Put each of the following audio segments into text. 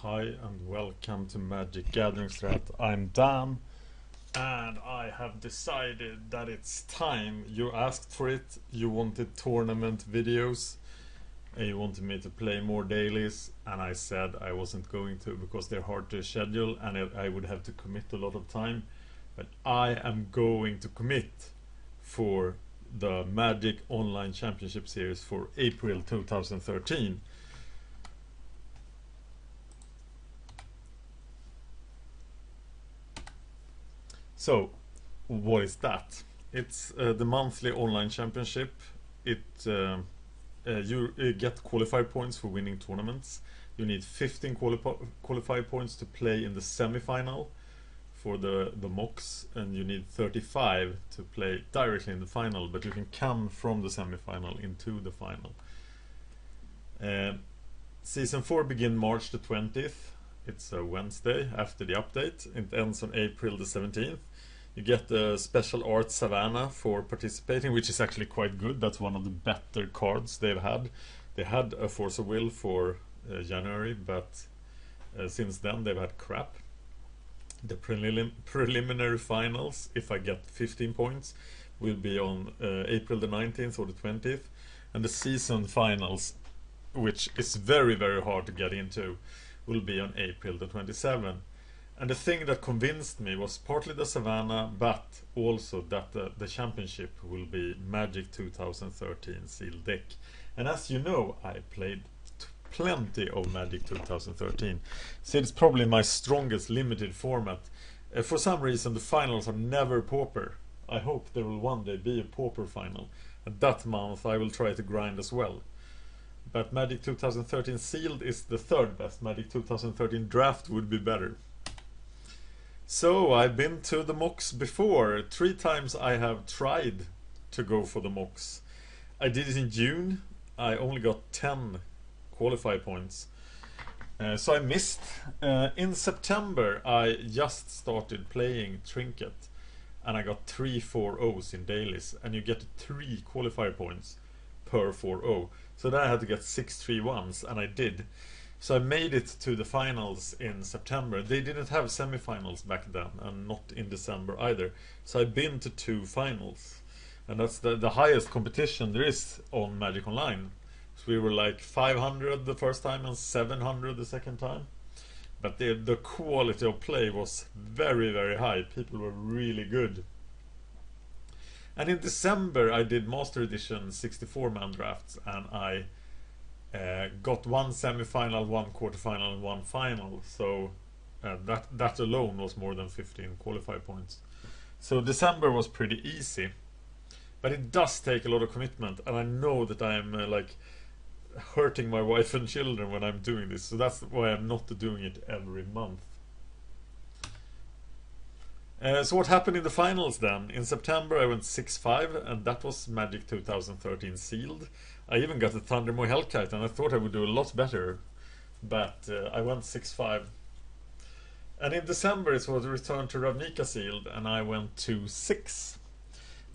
Hi and welcome to Magic Gathering Strat. I'm Dan and I have decided that it's time. You asked for it, you wanted tournament videos and you wanted me to play more dailies, and I said I wasn't going to because they're hard to schedule and I would have to commit a lot of time. But I am going to commit for the Magic Online Championship Series for April 2013. So, what is that? It's the monthly online championship. You get qualifier points for winning tournaments. You need 15 qualifier points to play in the semi-final for the MOCS, and you need 35 to play directly in the final, but you can come from the semi-final into the final. Season 4 begins March the 20th. It's a Wednesday after the update. It ends on April the 17th. You get the special art Savannah for participating, which is actually quite good. That's one of the better cards they've had. They had a Force of Will for January, but since then they've had crap. The preliminary finals, if I get 15 points, will be on April the 19th or the 20th. And the season finals, which is very, very hard to get into, will be on April the 27th. And the thing that convinced me was partly the Savannah, but also that the championship will be Magic 2013 sealed deck. And as you know, I played plenty of Magic 2013, so it's probably my strongest limited format. For some reason the finals are never pauper. I hope there will one day be a pauper final, and that month I will try to grind as well. But Magic 2013 sealed is the third best. Magic 2013 draft would be better. So I've been to the MOCS before. 3 times I have tried to go for the MOCS. I did it in June. I only got 10 qualifier points. So I missed. In September I just started playing Trinket, and I got 3 4-0s in dailies, and you get 3 qualifier points per 4-0. So then I had to get 6 3-1s, and I did. So I made it to the finals in September. They didn't have semifinals back then, and not in December either. So I've been to 2 finals. And that's the highest competition there is on Magic Online. So we were like 500 the first time and 700 the second time. But the quality of play was very, very high. People were really good. And in December I did Master Edition 64-man drafts, and I got 1 semi-final, 1 quarterfinal and 1 final. So that alone was more than 15 qualifier points. So December was pretty easy. But it does take a lot of commitment, and I know that I'm like hurting my wife and children when I'm doing this. So that's why I'm not doing it every month. So what happened in the finals then? In September I went 6-5, and that was Magic 2013 sealed. I even got a Thundermaw Hellkite, and I thought I would do a lot better, but I went 6-5. And in December it was a Return to Ravnica sealed, and I went 2-6.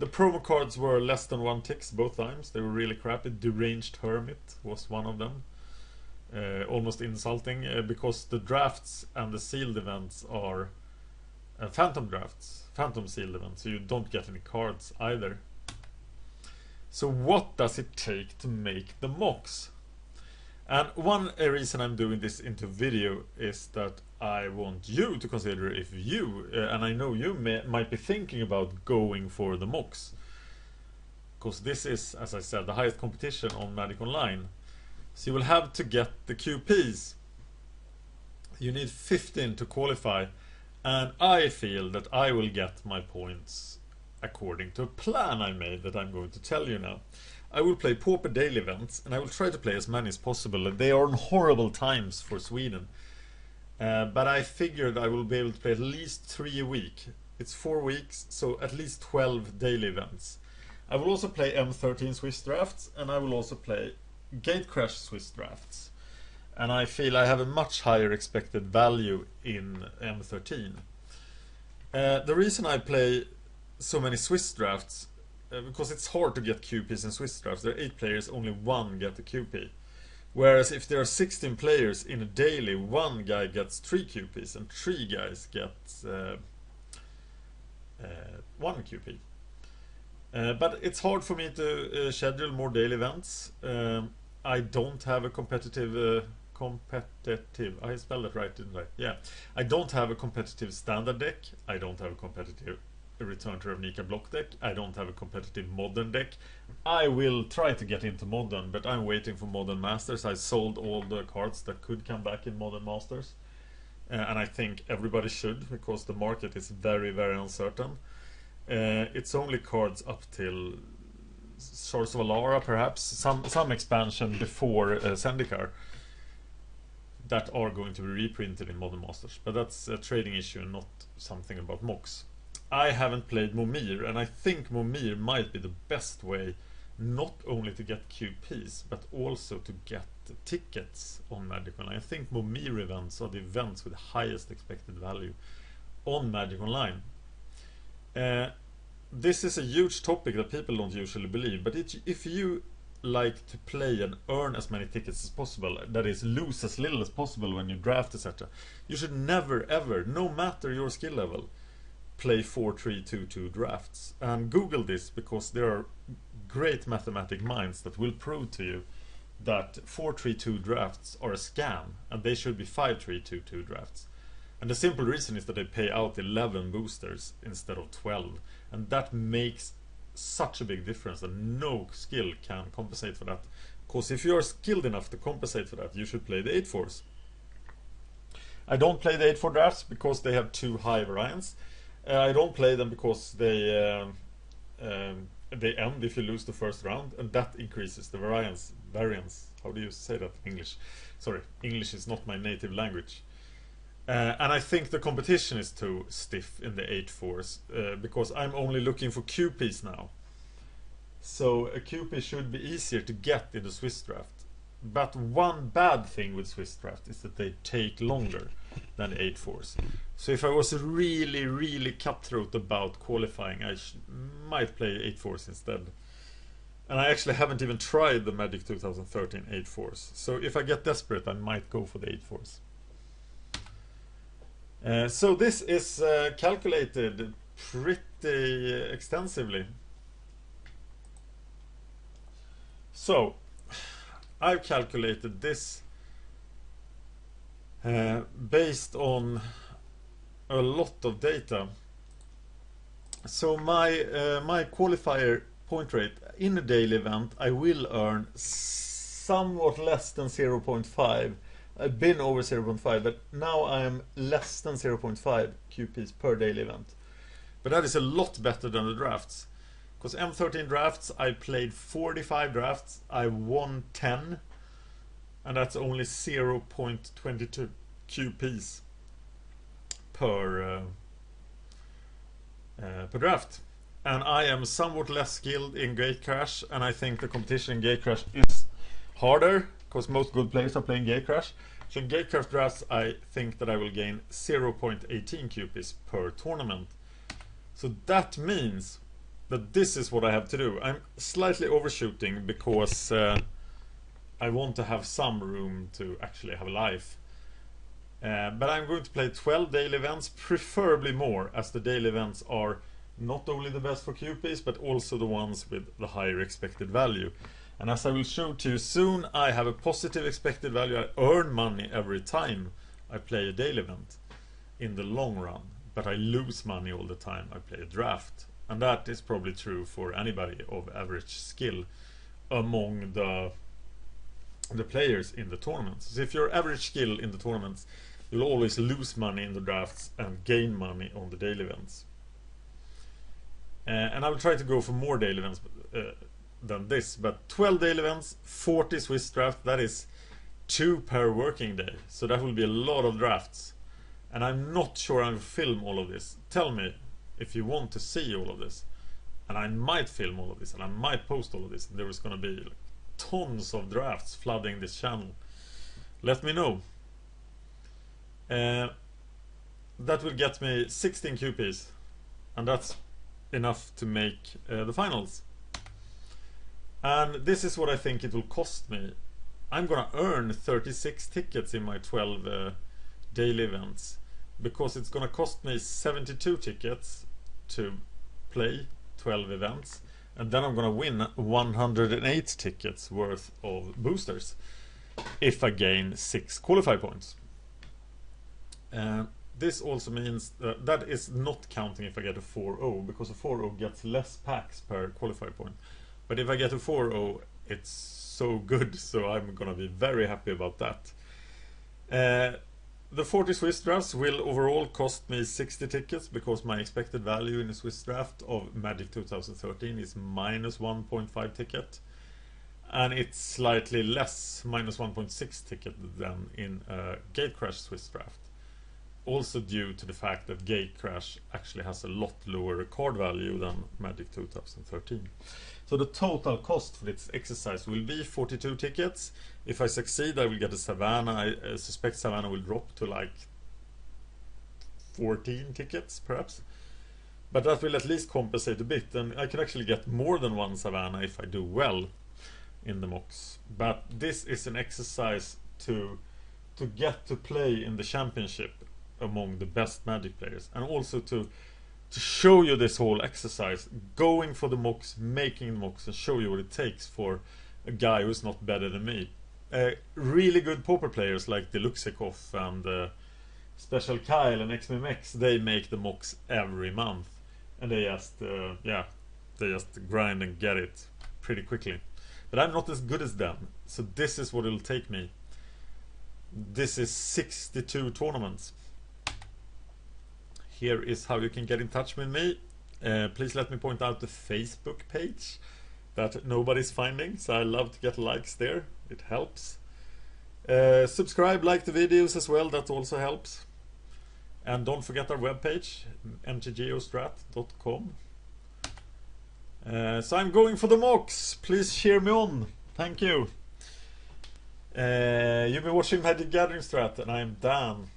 The promo cards were less than 1 ticks both times. They were really crappy. Deranged Hermit was one of them. Almost insulting, because the drafts and the sealed events are phantom drafts, phantom sealed events, so you don't get any cards either. So what does it take to make the MOCS? And one reason I'm doing this into video is that I want you to consider if you, and I know you might be thinking about going for the MOCS, because this is, as I said, the highest competition on Magic Online. So you will have to get the QPs. You need 15 to qualify, and I feel that I will get my points according to a plan I made that I'm going to tell you now. I will play pauper daily events, and I will try to play as many as possible. They are on horrible times for Sweden, but I figured I will be able to play at least 3 a week. It's 4 weeks, so at least 12 daily events. I will also play M13 Swiss drafts, and I will also play Gatecrash Swiss drafts. And I feel I have a much higher expected value in M13. The reason I play so many Swiss drafts, because it's hard to get QPs in Swiss drafts. There are 8 players, only 1 get the QP. Whereas if there are 16 players in a daily, one guy gets 3 QPs and 3 guys get 1 QP. But it's hard for me to schedule more daily events. I don't have a competitive, I spelled it right, didn't I? Yeah. I don't have a competitive standard deck. I don't have a competitive Return to Ravnica block deck. I don't have a competitive modern deck. I will try to get into modern, but I'm waiting for modern masters. I sold all the cards that could come back in modern masters. And I think everybody should, because the market is very, very uncertain. It's only cards up till Shores of Alara, perhaps some expansion before Zendikar that are going to be reprinted in Modern Masters, but that's a trading issue and not something about MOCS. I haven't played Momir, and I think Momir might be the best way not only to get QPs but also to get tickets on Magic Online. I think Momir events are the events with the highest expected value on Magic Online. This is a huge topic that people don't usually believe, but if you like to play and earn as many tickets as possible, that is, lose as little as possible when you draft, etc., you should never ever, no matter your skill level, play 4-3-2-2 drafts. And Google this, because there are great mathematic minds that will prove to you that 4-3-2 drafts are a scam, and they should be 5-3-2-2 drafts. And the simple reason is that they pay out 11 boosters instead of 12, and that makes such a big difference that no skill can compensate for that. Because if you are skilled enough to compensate for that, you should play the 8-4s. I don't play the 8-4 drafts because they have too high variance. I don't play them because they end if you lose the first round, and that increases the variance. How do you say that in English? Sorry, English is not my native language. And I think the competition is too stiff in the 8-4s, because I'm only looking for QPs now. So a QP should be easier to get in the Swiss draft. But one bad thing with Swiss draft is that they take longer than the 8-4s. So if I was really, really cutthroat about qualifying, I might play 8-4s instead. And I actually haven't even tried the Magic 2013 8-4s. So if I get desperate, I might go for the 8-4s. So this is calculated pretty extensively. So I've calculated this based on a lot of data. So my qualifier point rate in a daily event, I will earn somewhat less than 0.5. I've been over 0.5, but now I am less than 0.5 QPs per daily event. But that is a lot better than the drafts. Because M13 drafts, I played 45 drafts, I won 10, and that's only 0.22 QPs per draft. And I am somewhat less skilled in Gatecrash, and I think the competition in Gatecrash is harder, because most good players are playing Gatecrash. So in Gatecrash drafts, I think that I will gain 0.18 QPs per tournament. So that means that this is what I have to do. I'm slightly overshooting because I want to have some room to actually have a life. But I'm going to play 12 daily events, preferably more, as the daily events are not only the best for QPs, but also the ones with the higher expected value. And as I will show to you soon, I have a positive expected value. I earn money every time I play a daily event in the long run, but I lose money all the time I play a draft. And that is probably true for anybody of average skill among the players in the tournaments. So if you're average skill in the tournaments, you'll always lose money in the drafts and gain money on the daily events. And I will try to go for more daily events than this, but 12 daily events, 40 Swiss draft, that is 2 per working day. So that will be a lot of drafts. And I'm not sure I'll film all of this. Tell me if you want to see all of this. And I might film all of this, and I might post all of this. There is going to be like tons of drafts flooding this channel. Let me know. That will get me 16 QPs, and that's enough to make the finals. And this is what I think it will cost me I'm gonna earn 36 tickets in my 12 daily events, because it's gonna cost me 72 tickets to play 12 events, and then I'm gonna win 108 tickets worth of boosters if I gain 6 qualify points. This also means that is not counting if I get a 4-0, because a 4-0 gets less packs per qualify point. But if I get a 4-0, it's so good, so I'm gonna be very happy about that. The 40 Swiss drafts will overall cost me 60 tickets, because my expected value in a Swiss draft of Magic 2013 is minus 1.5 ticket. And it's slightly less, minus 1.6 ticket, than in a Gatecrash Swiss draft. Also due to the fact that Gatecrash actually has a lot lower card value than Magic 2013. So the total cost for this exercise will be 42 tickets. If I succeed, I will get a Savannah. I suspect Savannah will drop to like 14 tickets, perhaps. But that will at least compensate a bit, and I can actually get more than one Savannah if I do well in the MOCS. But this is an exercise to get to play in the championship among the best Magic players, and also to show you this whole exercise, going for the MOCS, making the MOCS, and show you what it takes for a guy who's not better than me. Really good Pauper players like Deluxekov and Special Kyle and XMMX, they make the MOCS every month, and they just grind and get it pretty quickly. But I'm not as good as them, so this is what it'll take me. This is 62 tournaments. Here is how you can get in touch with me. Please let me point out the Facebook page that nobody's finding, so I love to get likes there. It helps. Subscribe, like the videos as well, that also helps. And don't forget our webpage, mtgostrat.com. So I'm going for the MOCS. Please cheer me on. Thank you. You've been watching Magic Gathering Strat, and I'm Dan.